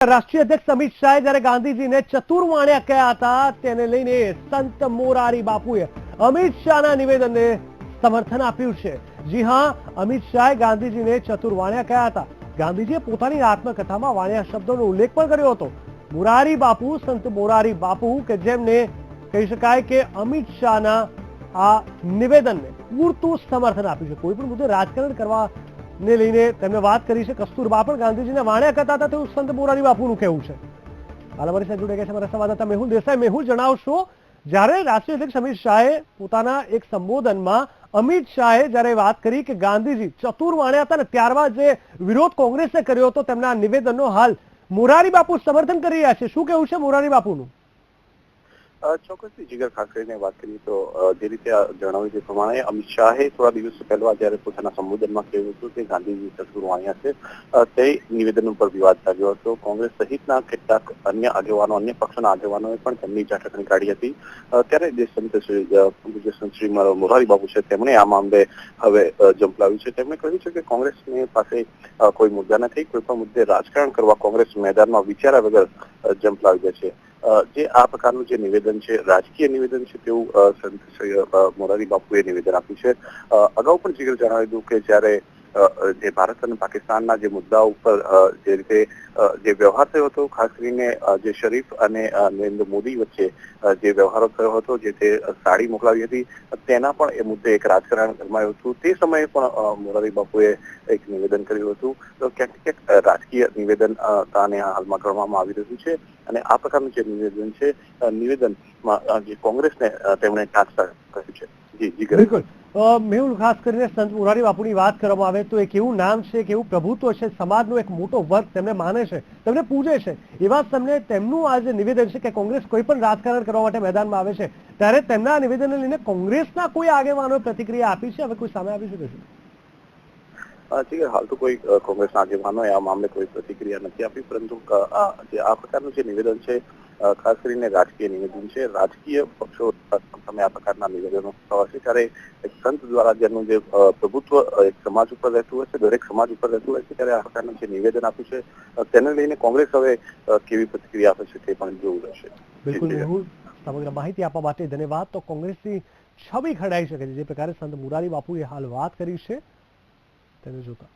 રાષ્ટ્રીય અધ્યક્ષ અમિત શાહે જ્યારે ગાંધીજીને ચતુર વાણિયા કહ્યા હતા તેને લઈને સંત મોરારી બાપુએ અમિત શાહના નિવેદનને સમર્થન આપ્યું છે। જી હા, અમિત શાહે ગાંધીજીને ચતુર વાણિયા કહ્યા હતા। ગાંધીજીએ પોતાની આત્મકથામાં વાણિયા શબ્દોનો ઉલ્લેખ પણ કર્યો હતો। મોરારી બાપુ, સંત મોરારી બાપુ કે જેમને કહી શકાય કે અમિત શાહના આ નિવેદનને પૂરતું સમર્થન આપ્યું છે। કોઈ પણ મુદ્દે રાજકારણ કરવા ને લઈને તેમણે વાત કરી છે। કસ્તુરબા પણ ગાંધીજીને વાણિયા કહેતા હતા તેવું સંત મોરારી બાપુનું કહેવું છે। હાલ અમારી સાથે જોડાઈ ગયા છે અમારા સંવાદદાતા મેહુલ દેસાઈ। મેહુલ, જણાવશો, જ્યારે રાષ્ટ્રીય અધ્યક્ષ અમિત શાહે પોતાના એક સંબોધનમાં અમિત શાહે જ્યારે વાત કરી કે ગાંધીજી ચતુર વાણિયા હતા ને ત્યારબાદ જે વિરોધ કોંગ્રેસે કર્યો હતો તેમના નિવેદનનો હાલ મોરારી બાપુ સમર્થન કરી રહ્યા છે, શું કહેવું છે મોરારી બાપુનું? ચોક્કસથી જીગર, ખાસ કરીને વાત કરીએ તો જે રીતે જણાવ્યું તે પ્રમાણે અમિત શાહે થોડા દિવસો પહેલા જયારે પોતાના સંબોધનમાં કહ્યું હતું કે ગાંધીજી ચતુર વાણિયા છે, તે નિવેદન ઉપર વિવાદ ચાલ્યો હતો। કોંગ્રેસ સહિતના કેટલાક અન્ય આગેવાનો, અન્ય પક્ષના આગેવાનોએ પણ તેમની ઝાટકણી કાઢી હતી। ત્યારે જે સંત શ્રી મોરારી બાપુ છે તેમણે આ મામલે હવે ઝંપલાવ્યું છે। તેમણે કહ્યું છે કે કોંગ્રેસની પાસે કોઈ મુદ્દા નથી, કોઈ પણ મુદ્દે રાજકારણ કરવા કોંગ્રેસ મેદાનમાં વિચાર્યા વગર ઝંપલાવી દે છે। જે આ પ્રકારનું જે નિવેદન છે, રાજકીય નિવેદન છે તેવું સંત શ્રી મોરારી બાપુએ નિવેદન આપ્યું છે। અગાઉ પણ જીગર જણાવી દઉં કે જ્યારે જે ભારત અને પાકિસ્તાનના જે મુદ્દા ઉપર જે રીતે જે વ્યવહાર થયો હતો, ખાસ કરીને જે શરીફ અને નરેન્દ્ર મોદી વચ્ચે જે વ્યવહારો થયો હતો, જે તે સાડી મોકલાવી હતી, તેના પણ એ મુદ્દે એક રાજકારણ ગરમાયું હતું। તે સમયે પણ મોરારી બાપુએ એક નિવેદન કર્યું હતું। તો ક્યાંક ક્યાંક રાજકીય નિવેદન તાને હાલમાં કરવામાં આવી રહ્યું છે અને આ પ્રકારનું જે નિવેદન છે, નિવેદનમાં જે કોંગ્રેસને તેમણે ટાંચતા કર્યું છે। જી જી, બિલકુલ મેહુલ, ખાસ કરીને સંત મોરારી બાપુની વાત કરવામાં આવે તો એક એવું નામ છે કે એવું પ્રભુત્વ છે, સમાજનો એક મોટો વર્ગ તેમને માને છે, તેમને પૂજે છે, એવા તમને તેમનું આ જે નિવેદન છે કે કોંગ્રેસ કોઈ પણ રાજકારણ કરવા માટે મેદાનમાં આવે છે ત્યારે તેમના નિવેદનને લઈને કોંગ્રેસના કોઈ આગેવાનોએ પ્રતિક્રિયા આપી છે? હવે કોઈ સામે આવી શકે છે? હાલ તો કોઈ કોંગ્રેસના આગેવાનોએ આ મામલે કોઈ પ્રતિક્રિયા નથી આપી, પરંતુ આ પ્રકારનું જે નિવેદન છે ખાસ કરીને રાજકીય નિવેદન છે। રાજકીય પક્ષો તમે આ પ્રકારના નિવેદનો હશે ત્યારે એક સંત દ્વારા જેનું જે પ્રભુત્વ એક સમાજ ઉપર રહેતું હોય છે, દરેક સમાજ ઉપર રહેતું હોય છે, ત્યારે આ પ્રકારનું જે નિવેદન આપ્યું છે તેને લઈને કોંગ્રેસ હવે કેવી પ્રતિક્રિયા આપે છે તે પણ જોવું રહેશે। બિલકુલ મેહુલ, સમગ્ર માહિતી આપવા માટે ધન્યવાદ। તો કોંગ્રેસની છબી ખડાઈ શકે છે જે પ્રકારે સંત મોરારી બાપુએ હાલ વાત કરી છે તેને જોતા